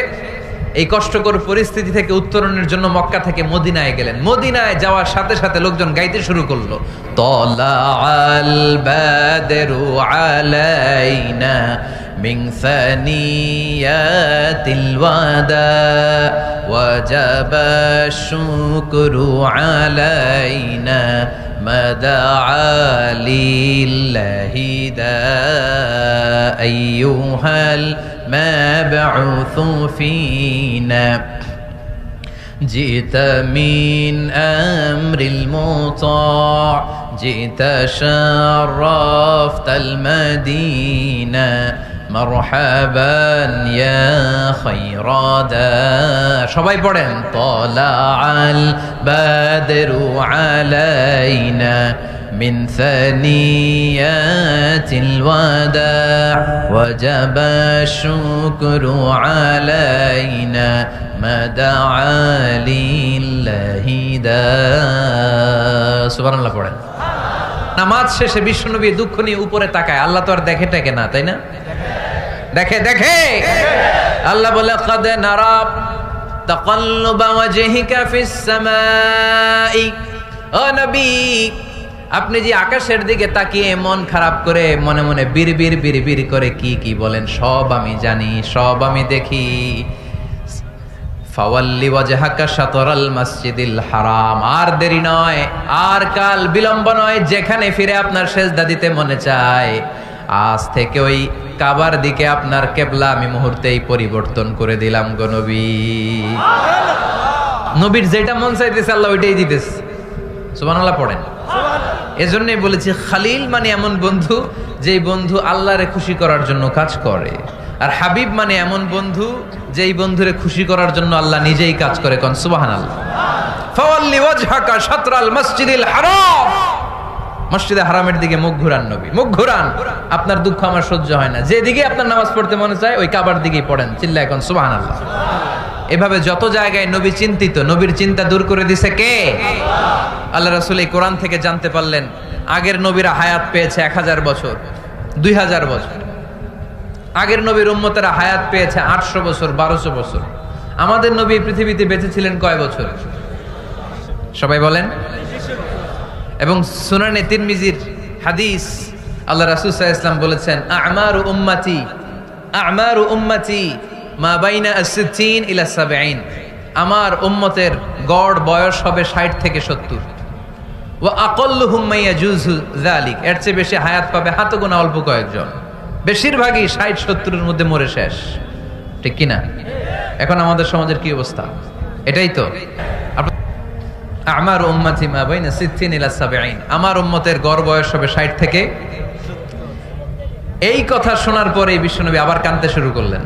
এই কষ্টকর পরিস্থিতি থেকে উত্তরণের জন্য মক্কা থেকে মদিনায় গেলেন। মদিনায় যাওয়ার সাথে সাথে লোকজন গাইতে শুরু করলো, তালাআল বাদরু আলাইনা মিন সানিয়াতিল ওয়াদা ওয়াজাবা শুকরু আলাইনা মাদাআ লিল্লাহি দা আইয়ুহাল مبعوث فينا جئت من أمر المطاع جئت شرفت المدينة مرحبا يا خير دا সবাই পড়েন طلع البدر علينا من ثنيات الوداع وجب الشكر علينا ما دعا لله داع সুবহানাল্লাহ পড়েন। নামাজ শেষে বিশ্বনবী দুঃখ নিয়ে উপরে তাকায়, আল্লাহ তো আর দেখে টেকে না, তাই না? দেখে দেখে আল্লাহ বলে قد نرى تقلب وجهك في السماء। ও নবী, আপনি যে আকাশের দিকে তাকিয়ে মন খারাপ করে মনে মনে বিড়বিড় বিড়বিড় করে কি কি বলেন, সব আমি জানি, সব আমি দেখি। ফাওয়াল্লি ওয়াজহাকা শাতরাল মসজিদিল হারাম। আর দেরি নয়, আর কাল বিলম্ব নয়, যেখানে ফিরে আপনার সেজদা দিতে মনে চায় আজ থেকে ওই কাবার দিকে আপনার কিবলা আমি মুহূর্তেই পরিবর্তন করে দিলাম গো নবী। নবীর যেটা মন চাইতেছে আল্লাহ ওইটাই দিতেছে। সুবহানাল্লাহ পড়েন। এজন্যই বলেছি খালিল মানে এমন বন্ধু যেই বন্ধু আল্লাহরে খুশি করার জন্য কাজ করে, আর হাবিব মানে এমন বন্ধু যেই বন্ধুরে খুশি করার জন্য আল্লাহ নিজেই কাজ করে। কোন সুবহানাল্লাহ। ফাওয়াল্লি ওয়াজহাকা শাতরাল মসজিদিল হারাম। মসজিদে হারামের দিকে মুখ ঘুরান নবী, মুখ ঘুরান। আপনার দুঃখ আমার সহ্য হয় না, যেদিকে আপনার নামাজ পড়তে মনে চায় ওই কাবার দিকেই পড়েন। চিল্লায় এখন সুবহানাল্লাহ। এভাবে যত জায়গায় নবী চিন্তিত, নবীর চিন্তা দূর করে দিছে কে? আল্লাহ রাসূল এই কোরআন থেকে জানতে পারলেন আগের নবীরা হায়াত পেয়েছে 1000 বছর, 2000 বছর। আগের নবীর উম্মতেরা হায়াত পেয়েছে 800 বছর, 1200 বছর। আমাদের নবী পৃথিবীতে বেঁচে ছিলেন কয় বছর? সবাই বলেন। এবং সুনানে তিরমিজির হাদিস, আল্লাহ রাসূল সাল্লাল্লাহু আলাইহি ওয়াসাল্লাম বলেছেন আমারু উম্মতি মা বাইনা আস-সিত্তিন ইলা 70। আমার উম্মতের গড় বয়স হবে 60 থেকে 70। ওয়া আকাল্লুহুম মা ইয়াজুজু যালিক। এর চেয়ে বেশি হায়াত পাবে হাতে গোনা অল্প কয়েকজন। বেশিরভাগই 60-70 এর মধ্যে মরে শেষ, ঠিক কি না? এখন আমাদের সমাজের কি অবস্থা? এটাই তো। আমার উম্মতি মা বাইনা 60 ইলা 70। আমার উম্মতের গড় বয়স হবে 60 থেকে। এই কথা শোনার পরে বিশ্বনবী আবার কাঁদতে শুরু করলেন,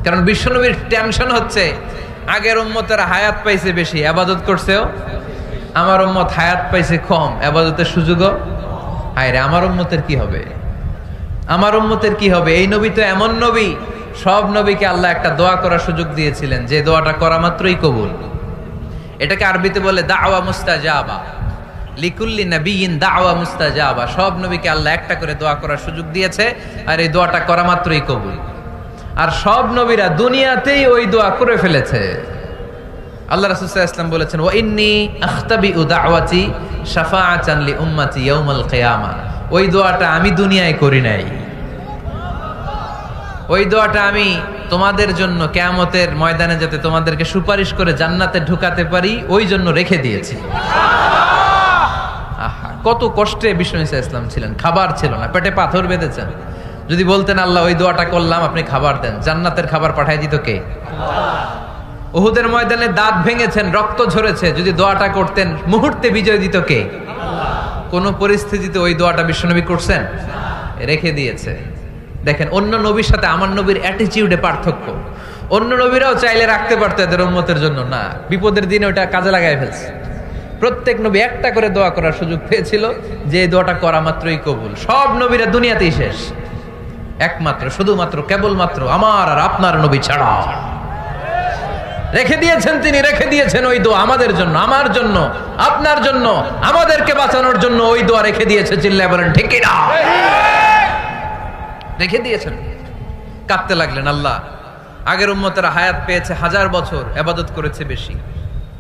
কারণ বিশ্বনবীর টেনশন হচ্ছে আগের উম্মতেরা হায়াত পাইছে বেশি, ইবাদত করছেও। আমার উম্মত হায়াত পাইছে কম, ইবাদতের সুযোগও। হায়রে আমার উম্মতের কি হবে, আমার উম্মতের কি হবে? এই নবী তো এমন নবী, সব নবীকে আল্লাহ একটা দোয়া করার সুযোগ দিয়েছিলেন, যে দোয়াটা করা মাত্রই কবুল। এটাকে আরবিতে বলে দাওয়া মুস্তাজাবা। লিকুল্লি নবিয়িন দাওয়া মুস্তাজাবা। সব নবীকে আল্লাহ একটা করে দোয়া করার সুযোগ দিয়েছে, আর এই দোয়াটা করা মাত্রই কবুল। আর সব নবীরা দুনিয়াতেই ওই দোয়া করে ফেলেছে। আল্লাহ রাসূল সাল্লাল্লাহু আলাইহি ওয়াসাল্লাম বলেছেন ওয়া ইন্নী আখতাবিউ দাওয়াতি শাফাআতান লি উম্মতি ইয়াউমাল কিয়ামা। ওই দোয়াটা আমি দুনিয়ায় করি নাই, ওই দোয়াটা আমি তোমাদের জন্য কিয়ামতের ময়দানে যাতে তোমাদেরকে সুপারিশ করে জান্নাতে ঢুকাতে পারি ওই জন্য রেখে দিয়েছি। আহা, কত কষ্টে বিষ্ণু ঈসা ইসলাম ছিলেন, খাবার ছিল না, পেটে পাথর বেঁধেছেন। যদি বলতেন আল্লাহ ওই দোয়াটা করলাম, আপনি খাবার দেন, জান্নাতের খাবার পাঠিয়ে দিত কে? উহুদের ময়দানে দাঁত ভেঙেছেন, রক্ত ঝরেছে, যদি দোয়াটা করতেন মুহূর্তে বিজয় দিত কে? কোন পরিস্থিতিতে ওই দোয়াটা বিশ্বনবী করছেন? রেখে দিয়েছে। দেখেন অন্য নবীর সাথে আমার নবীর অ্যাটিটিউডে পার্থক্য। অন্য নবীরাও চাইলে রাখতে পারতো এদের উম্মতের জন্য, না, বিপদের দিনে ওটা কাজে লাগায় ফেলছে। প্রত্যেক নবী একটা করে দোয়া করার সুযোগ পেয়েছিল, যে দোয়াটা করা মাত্রই কবুল। সব নবীরা দুনিয়াতেই শেষ, একমাত্র শুধুমাত্র কেবলমাত্র আমার আর আপনার নবী ছাড়া রেখে দিয়েছেন তিনি, রেখে দিয়েছেন ওই দোয়া আমাদের জন্য, আমার জন্য, আপনার জন্য, আমাদেরকে বাঁচানোর জন্য ওই দোয়া রেখে দিয়েছে। চিল্লায় বলেন ঠিক কি না? রেখে দিয়েছেন। কাঁদতে লাগলেন, আল্লাহ আগের উম্মতেরা হায়াত পেয়েছে 1000 বছর, ইবাদত করেছে বেশি,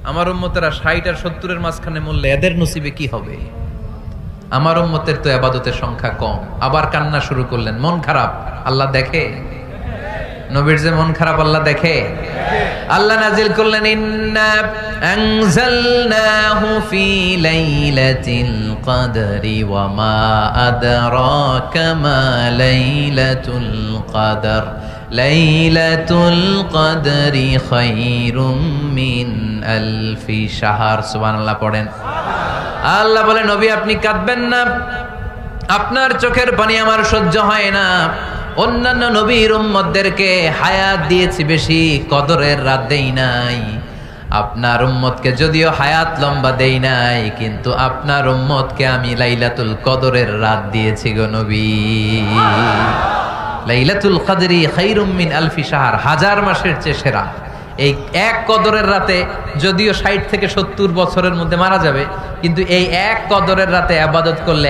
আমার উম্মতেরা 60 আর 70 মাঝখানে মরলে এদের নসিবে কি হবে? আমার উম্মতের তো ইবাদতের সংখ্যা কম। আবার কান্না শুরু করলেন, মন খারাপ। আল্লাহ দেখে, নবীর যে মন খারাপ আল্লাহ দেখে। আল্লাহ নাজিল করলেন ইন্না আনজালনাহু ফি লাইলাতিল কদরি ওয়া মা আদরাকা মা লাইলাতুল কদর লাইলাতুল কদরি খায়রুম মিন আলফি শাহর। সুবহানাল্লাহ পড়েন। আল্লাহ বলে নবী আপনি কাঁদবেন না, আপনার চোখের পানি আমার সহ্য হয় না। অন্যান্য নবীর উম্মতদেরকে হায়াত দিয়েছি বেশি, কদরের রাত দেই নাই। আপনার উম্মতকে যদিও হায়াত লম্বা দেই নাই, কিন্তু আপনার উম্মতকে আমি লাইলাতুল কদরের রাত দিয়েছি গো নবী। লাইলাতুল কদরি খায়রুম মিন আলফি শাহর, হাজার মাসের চেয়ে সেরা। এই এক কদরের রাতে যদিও 60 থেকে 70 বছরের মধ্যে মারা যাবে, কিন্তু এই এক কদরের রাতে ইবাদত করলে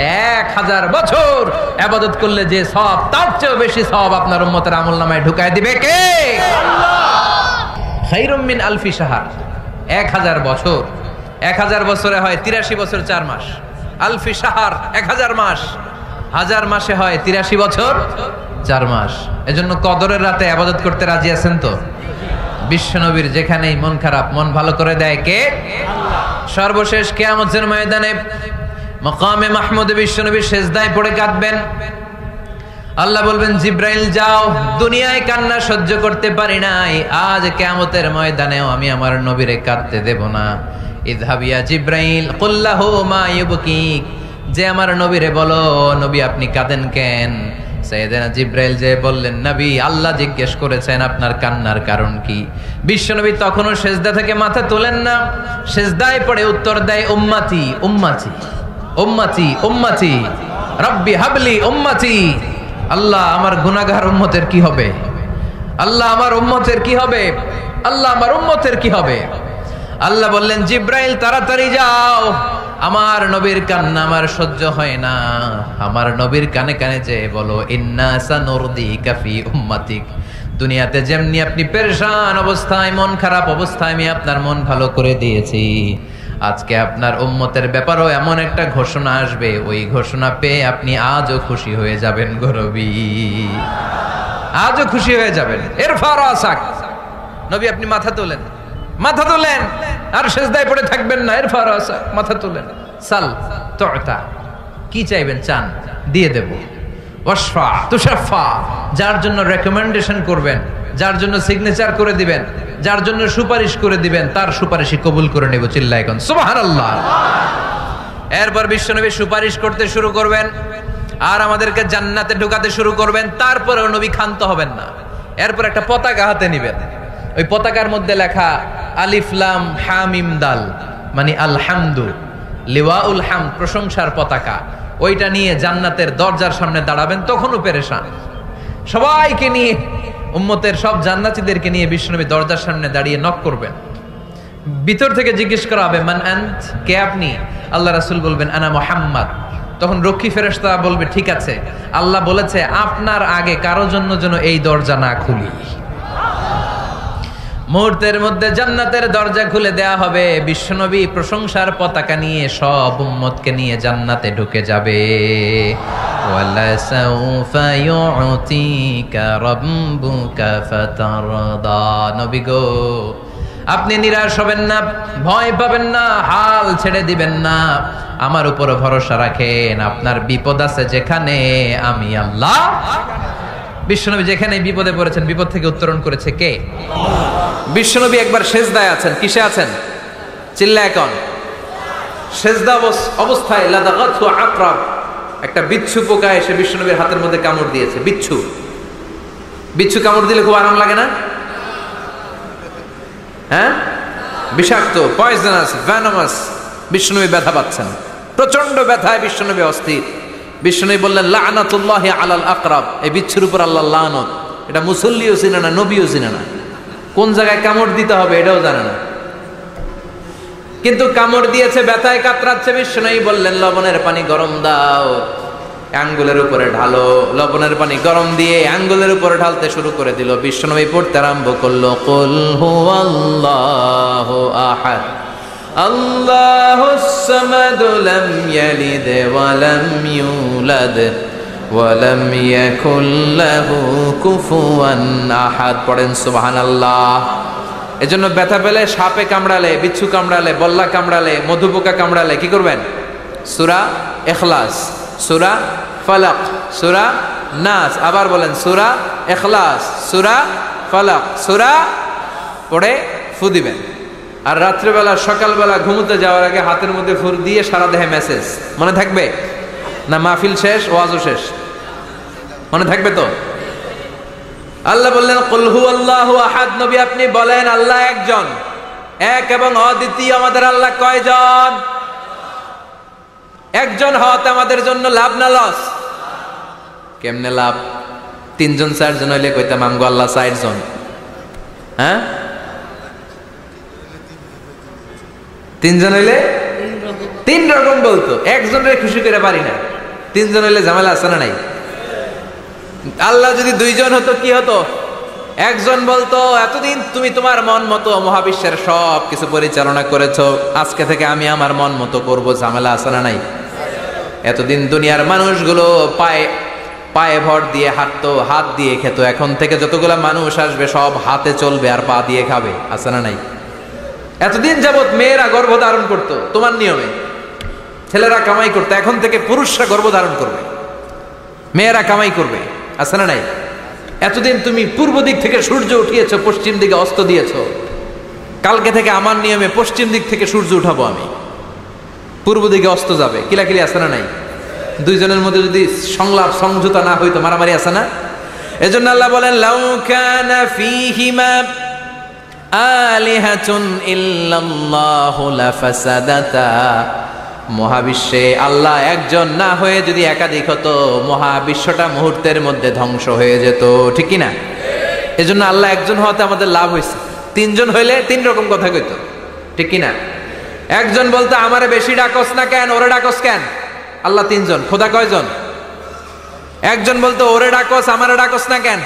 1000 বছর ইবাদত করলে যে সওয়াব, তার চেয়ে বেশি সওয়াব আপনার উম্মতের আমলনামায় ঢুকায় দিবে কে? আল্লাহ। খায়রুম মিন আলফি শাহর, 1000 বছর। 1000 বছরে হয় 83 বছর 4 মাস। আলফি শাহর 1000 মাস, 1000 মাসে হয় 83 বছর 4 মাস। এজন্য কদরের রাতে ইবাদত করতে রাজি আছেন তো? বিশ্বনবীর যেখানেই মন খারাপ, মন ভালো করে দেয় কে? আল্লাহ। সর্বশেষ কিয়ামতের ময়দানে মাকামে মাহমুদে বিশ্বনবী সিজদায় পড়ে কাঁদবেন। আল্লাহ বলবেন, জিব্রাইল যাও, দুনিয়ায় কান্না সহ্য করতে পারি নাই, আজ কিয়ামতের ময়দানেও আমি আমার নবীরে কাঁদতে দেব না। ইযহাবিয়া জিব্রাইল কুল্লাহু মা ইউবকিক, যে আমার নবীরে বলো, নবী আপনি কাঁদেন কেন? সাইয়েদনা জিব্রাইল যে বললেন, নবী আল্লাহ জিজ্ঞেস করেছেন আপনার কান্নার কারণ কি। বিশ্বনবী তখনও সিজদা থেকে মাথা তোলেন না, সিজদায় পড়ে উত্তর দেয়, উম্মতি উম্মতি উম্মতি উম্মতি রব্বি হাবলি উম্মতি। আল্লাহ আমার গুনাহগার উম্মতের কি হবে? আল্লাহ আমার উম্মতের কি হবে? আল্লাহ আমার উম্মতের কি হবে? আল্লাহ বললেন, জিব্রাইল তাড়াতাড়ি যাও, আমার নবীর কান্না আমার সহ্য হয় না, আমার নবীর কানে কানে যে বলো, ইন্না সানুরদিকা ফি উম্মাতিক, দুনিয়াতে যেমনি আপনি পেরেশান অবস্থায়, মন খারাপ অবস্থায় আমি আপনার মন ভালো করে দিয়েছি, আজকে আপনার উম্মতের ব্যাপারেও এমন একটা ঘোষণা আসবে, ওই ঘোষণা পেয়ে আপনি আজও খুশি হয়ে যাবেন গো নবী, আজও খুশি হয়ে যাবেন। ইরফা রাসাক, নবী আপনি মাথা তোলেন, মাথা তোলেন, আর সিজদায় পড়ে থাকবেন না। ইরফা রাসাক, মাথা তোলেন। সাল তুতা, কি চাইবেন চান দিয়ে দেব। ওয়াশফা তুশাফা, যার জন্য রেকমেন্ডেশন করবেন, যার জন্য সিগনেচার করে দিবেন, যার জন্য সুপারিশ করে দিবেন, তার সুপারিশই কবুল করে নেব। চিল্লায় কোন সুবহানাল্লাহ। এরপর বিশ্বনবী সুপারিশ করতে শুরু করবেন আর আমাদেরকে জান্নাতে ঢোকাতে শুরু করবেন। তারপরেও নবী ক্ষান্ত হবেন না। এরপর একটা পতাকা হাতে নেবেন, ওই পতাকার মধ্যে লেখা আলিফ লাম হা মিম দাল, মানে আলহামদু, লিওয়াউল হামদ, প্রশংসার পতাকা। ওইটা নিয়ে জান্নাতের দরজার সামনে দাঁড়াবেন। তখনও পেরেশান, সবাইকে নিয়ে, উম্মতের সব জান্নাতীদেরকে নিয়ে বিশ্বনবী দরজার সামনে দাঁড়িয়ে নক করবেন। ভিতর থেকে জিজ্ঞেস করা হবে, মান আনত, কে আপনি? আল্লাহ রাসূল বলবেন, আনা মুহাম্মদ। তখন রক্ষী ফেরেশতা বলবে, ঠিক আছে, আল্লাহ বলেছে আপনার আগে কারো জন্য যেন এই দরজা না খুলি। মুহূর্তের মধ্যে জান্নাতের দরজা খুলে দেয়া হবে। বিশ্বনবী প্রশংসার পতাকা নিয়ে সব উম্মতকে নিয়ে জান্নাতে ঢুকে যাবে। ওয়ালা সাউফা ইউতিকা রাব্বুকা ফাতারদা, নবী গো আপনি নিরাশ হবেন না, ভয় পাবেন না, হাল ছেড়ে দিবেন না, আমার উপর ভরসা রাখেন। আপনার বিপদ আছে যেখানে, আমি আল্লাহ। বিশ্বনবী যেখানে বিপদে পড়েছেন, বিপদ থেকে উত্তরণ করেছে কে? বিশ্বনবী একবার সেজদায় আছেন। কিসে আছেন? চিল্লায় কোন? সেজদা অবস্থায় লাদাগাতহু আকরাব, একটা বিচ্ছু পোকা এসে বিশ্বনবীর হাতের মধ্যে কামড় দিয়েছে। বিচ্ছু কামড় দিলে খুব আরাম লাগে না? হ্যাঁ, বিষাক্ত, পয়জনাস, ভ্যানামাস। বিশ্বনবী ব্যথা পাচ্ছেন, প্রচন্ড ব্যথায় বিশ্বনবী অস্থির। বিশ্বনবী বললেন, লাআনাতুল্লাহি আলাল আকরাব, এই বিচ্ছুর উপর আল্লাহর লানত। এটা মুসল্লিও চিনে না, নবীও চিনে না, কোন জায়গায় কামড় দিতে হবে এটাও জানে না, কিন্তু কামড় দিয়েছে, ব্যথায় কাতরাচ্ছে। বিশ্বনবী বললেন, লবণের পানি গরম দাও, আঙ্গুলের উপরে ঢালো। লবণের পানি গরম দিয়ে আঙ্গুলের উপরে ঢালতে শুরু করে দিল। বিশ্বনবী পড়তে আরম্ভ করলো, কুল হুয়াল্লাহু আহাদ আল্লাহুস সামাদ লাম ইয়ালিদ ওয়া লাম ইউলাদ ওয়া লাম ইয়াকুল লাহু কুফুয়ান আহাদ। পড়েন সুবহানাল্লাহ। এজন্য ব্যথা পেলে, সাপে কামড়ালে, বিচ্ছু কামড়ালে, বল্লা কামড়ালে, মধুপোকা কামড়ালে কি করবেন? সূরা ইখলাস, সূরা ফালাক, সূরা নাস। আবার বলেন, সূরা ইখলাস, সূরা ফালাক, সূরা পড়ে ফু দিবেন। আর রাত্রেবেলা, সকালবেলা ঘুমোতে যাওয়ার আগে হাতের মধ্যে ফুর দিয়ে সারা দেহে মেসেজ। মনে থাকবে না? মাহফিল শেষ, ওয়াজও শেষ, মনে থাকবে তো? আল্লাহ বললেন, কুল হুয়াল্লাহু আহাদ, নবী আপনি বলেন আল্লাহ একজন। এক এবং অদ্বিতীয় আমাদের আল্লাহ কয়জন? একজন হওয়াতে আমাদের জন্য লাভ না লস? কেমনে লাভ? 3 জন 4 জন হইলে কইতাম আমগো আল্লাহ 4 জন। হ্যাঁ, 3 জন হইলে 3 রকম বলতো, একজনের খুশি করে পারি না। 3 জন হইলে ঝামেলা আছে না নাই? আল্লাহ যদি 2 জন হতো কি হতো? একজন বলতো এতদিন তুমি তোমার মন মতো মহাবিশ্বের সব কিছু পরিচালনা করেছো, আজকে থেকে আমি আমার মন মতো করবো, ঝামেলা আছে না নাই? এতদিন দুনিয়ার মানুষগুলো পায়ে পায়ে ভর দিয়ে হাঁটতো, হাত দিয়ে খেত, এখন থেকে যতগুলা মানুষ আসবে সব হাতে চলবে আর পা দিয়ে খাবে, আছে না নাই? এতদিন যাবত মেয়েরা গর্ভধারণ করতো তোমার নিয়মে, ছেলেরা কামাই করতো, এখন থেকে পুরুষরা গর্ভধারণ করবে, মেয়েরা কামাই করবে, আছে না নাই? এতদিন তুমি পূর্ব দিক থেকে সূর্য উঠিয়েছো, পশ্চিম দিকে অস্ত দিয়েছো, কালকে থেকে আমার নিয়মে পশ্চিম দিক থেকে সূর্য উঠাবো আমি, পূর্ব দিকে অস্ত যাবে। কিলাকিলি আছে না নাই? 2 জনের মধ্যে যদি সংলাপ সমঝোতা না হইতো মারামারি আছে না? এজন্য আল্লাহ বলেন লাউ কানা ফীহিমা আলিহাতুন ইল্লাল্লাহু লাফাসাদাতা, মহাবিশ্বে আল্লাহ একজন না হয়ে যদি একাধিক হতো, মহাবিশ্বটা মুহূর্তের মধ্যে ধ্বংস হয়ে যেত, ঠিক কি না? এজন্য আল্লাহ একজন হওয়াতে আমাদের লাভ হয়েছে। 3 জন হইলে 3 রকম কথা কইতো, ঠিক কি না? একজন বলতো আমারে বেশি ডাকস না কেন, ওরে ডাকস কেন? আল্লাহ 3 জন, খোদা কয়জন? একজন বলতো ওরে ডাকস আমারে ডাকস না কেন,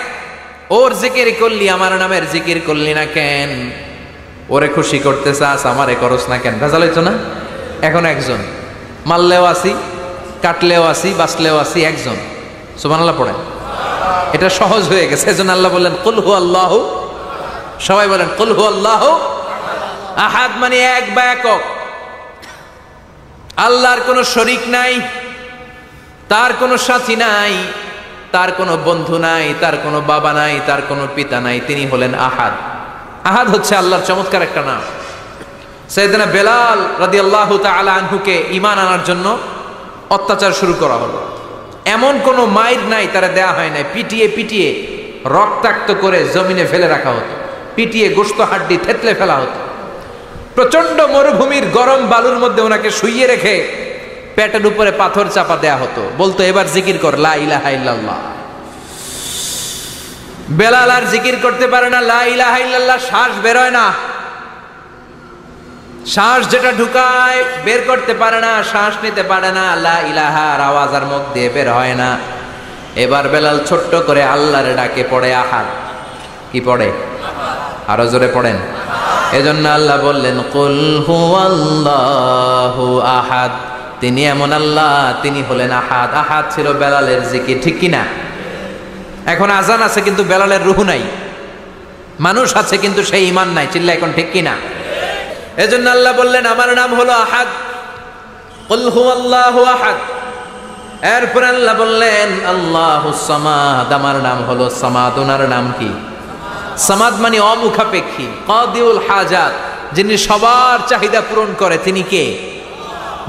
ওর জিকির করলি আমার নামের জিকির করলি না কেন, ওরে খুশি করতে চাস আমারে করস না কেন, ভেজাল হইতো না? এখন একজন, মারলেও আসি, কাটলেও আসি, বাঁচলেও আসি, একজন। সুবহানাল্লাহ পড়েন, এটা সহজ হয়ে গেছে। এজন্য আল্লাহ বললেন কুল হু আল্লাহু, সবাই বলেন কুল হু আল্লাহু আহাদ, মানে এক বা একক। আল্লাহর কোনো শরীক নাই, তার কোনো সাথী নাই, তার কোনো বন্ধু নাই, তার কোনো বাবা নাই, তার কোনো পিতা নাই, তিনি হলেন আহাদ। আহাদ হচ্ছে আল্লাহর চমৎকার একটা নাম। সাইয়েদনা বেলাল রাদিয়াল্লাহু তাআলা আনহুকে ঈমান আনার জন্য অত্যাচার শুরু করা হলো। এমন কোনো মাইর নাই তারা দেয়া হয় নাই, পিটিয়ে পিটিয়ে রক্তাক্ত করে জমিনে ফেলে রাখা হতো, পিটিয়ে গোশত হাড্ডি থেতলে ফেলা হতো। প্রচন্ড মরুভূমির গরম বালুর মধ্যে ওনাকে শুইয়ে রেখে পেটের উপরে পাথর চাপা দেয়া হতো, বলতো এবার জিকির কর লা ইলাহা ইল্লাল্লাহ। বেলাল আর জিকির করতে পারে না, লা ইলাহা ইল্লাল্লাহ শ্বাস বের হয় না, শ্বাস যেটা ঢুকায় বের করতে পারে না, শ্বাস নিতে পারে না, লা ইলাহার আওয়াজ আর মুখ দিয়ে বের হয় না। এবার বেলাল ছোট্ট করে আল্লাহর ডাকে পড়ে আহাদ। কি পড়ে? আরো জোরে পড়েন। এজন্য আল্লাহ বললেন কুল হুয়াল্লাহু আহাদ, তিনি এমন আল্লাহ, তিনি হলেন আহাদ। আহাদ ছিল বেলালের জিকির, ঠিক কিনা? এখন আজান আছে কিন্তু বেলালের রূহ নাই, মানুষ আছে কিন্তু সেই ঈমান নাই, চিল্লা এখন ঠিক কিনা? এজন্য আল্লাহ বললেন আমার নাম হলো আহাদ, কুল হুয়াল্লাহু আহাদ। এরপর আল্লাহ বললেন আল্লাহুস সামাদ, আমার নাম হলো সামাদ। ওনার নাম কি? সামাদ মানে অমুখাপেক্ষী, কাদিউল হাজাত, যিনি সবার চাহিদা পূরণ করে, তিনি কে?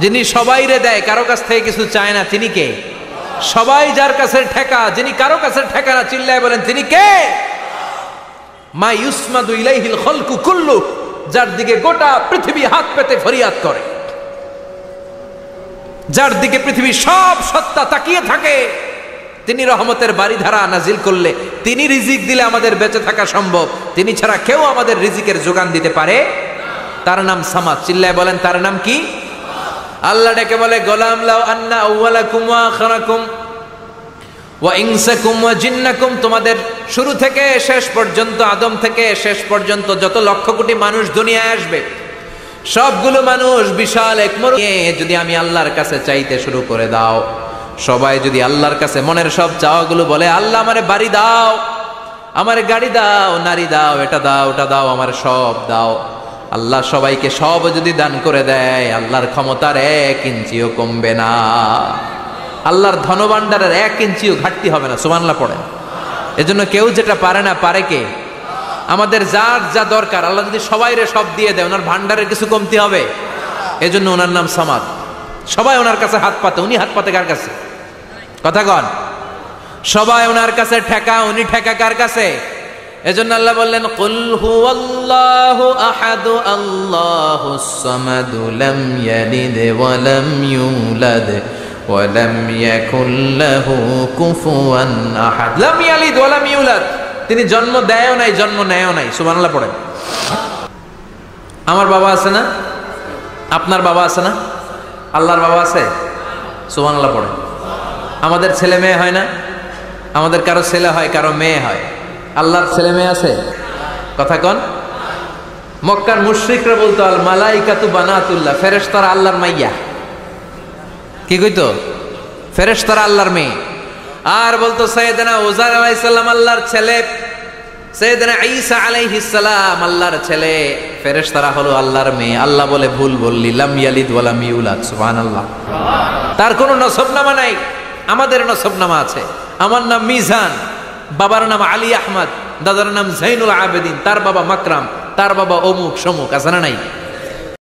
যিনি সবাইরে দেয়, কারো কাছ থেকে কিছু চায় না, তিনি কে? সবাই যার কাছে ঠেকা, যিনি কারো কাছে ঠেকা না, চিল্লায় বলেন তিনি কে? মা ইউসমাদু ইলাইহিল খালকু কুল্লু, যার দিকে গোটা পৃথিবী হাত পেতে ফরিয়াদ করে, যার দিকে পৃথিবীর সব সত্তা তাকিয়ে থাকে, তিনি রহমতের বারিধারা নাজিল করলে, তিনি রিজিক দিলে আমাদের বেঁচে থাকা সম্ভব, তিনি ছাড়া কেউ আমাদের রিজিকের যোগান দিতে পারে। তার নাম সামাদ। চিল্লায় বলেন তার নাম কি? আল্লাহ ডেকে বলে গোলাম লাউ আন্না আউওয়ালাকুম ওয়া আখিরাকুম ওয়া ইনসাকুম ওয়া জিন্নাকুম, তোমাদের শুরু থেকে শেষ পর্যন্ত, আদম থেকে শেষ পর্যন্ত যত লক্ষ কোটি মানুষ দুনিয়ায় আসবে, সবগুলো মানুষ বিশাল এক মরুভূমি যদি আমি আল্লাহর কাছে চাইতে শুরু করে দাও, সবাই যদি আল্লাহর কাছে মনের সব চাওয়াগুলো বলে, আল্লাহ আমারে বাড়ি দাও, আমারে গাড়ি দাও, নারী দাও, এটা দাও, ওটা দাও, আমার সব দাও, আল্লাহ সবাইকে সব যদি দান করে দেয়, আল্লাহর ক্ষমতার 1 ইঞ্চিও কমবে না, আল্লাহর ধনভাণ্ডারের 1 ইঞ্চিও ঘাটতি হবে না। সুবহানাল্লাহ পড়েন। এজন্য কেউ যেটা পারে না, পারে কে? আমাদের যার যা দরকার আল্লাহ যদি সবাইরে সব দিয়ে দেয়, ওনার ভান্ডারের কিছু কমতি হবে? এজন্য ওনার নাম সামাদ। সবাই ওনার কাছে হাত পাতে, উনি হাত পাতে কার কাছে? কথা কন। সবাই ওনার কাছে ঠেকা, উনি ঠেকা কার কাছে? এজন্য আল্লাহ বললেন কুল হুয়াল্লাহু আহাদ আল্লাহুস সামাদ লাম ইয়ালিদ ওয়া লাম ইউলাদ ওয়া লাম ইয়াকুল লাহু কুফুয়ান আহাদ। লাম ইয়ালিদ ওয়া লাম ইউলাদ, তিনি জন্ম দেয়ও নাই জন্ম নেয়ও নাই। সুবহানাল্লাহ পড়েন। আমার বাবা আছে না? আপনার বাবা আছে না? আল্লাহর বাবা আছে? সুবহানাল্লাহ পড়েন। আমাদের ছেলে মেয়ে হয় না? আমাদের কারো ছেলে হয় কারো মেয়ে হয়। আল্লাহর ছেলে মেয়ে আছে? কথা কন। মক্কার মুশরিকরা বলতো আল মালাইকাতু বানাতুল্লাহ, ফেরেশতারা আল্লাহর মাইয়া। কি কইতো? ফেরেশতারা আল্লাহর মেয়ে। আর বলতো সাইয়েদনা উযার আলাইহিস সালাম আল্লাহর ছেলে, সাইয়েদনা ঈসা আলাইহিস সালাম আল্লাহর ছেলে, ফেরেশতারা হলো আল্লাহর মেয়ে। আল্লাহ বলে ভুল বললি, লাম ইয়ালিদ ওয়া লাম ইউলাদ। সুবহানাল্লাহ। তার কোনো নসবনামা নাই, আমাদের নসবনামা আছে। আমার নাম মিজান, বাবার নাম আলী আহমদ, দাদার নাম জাইনুল আবেদিন, তার বাবা মাকরাম, তার বাবা অমুক সমুক, আছে না নাই?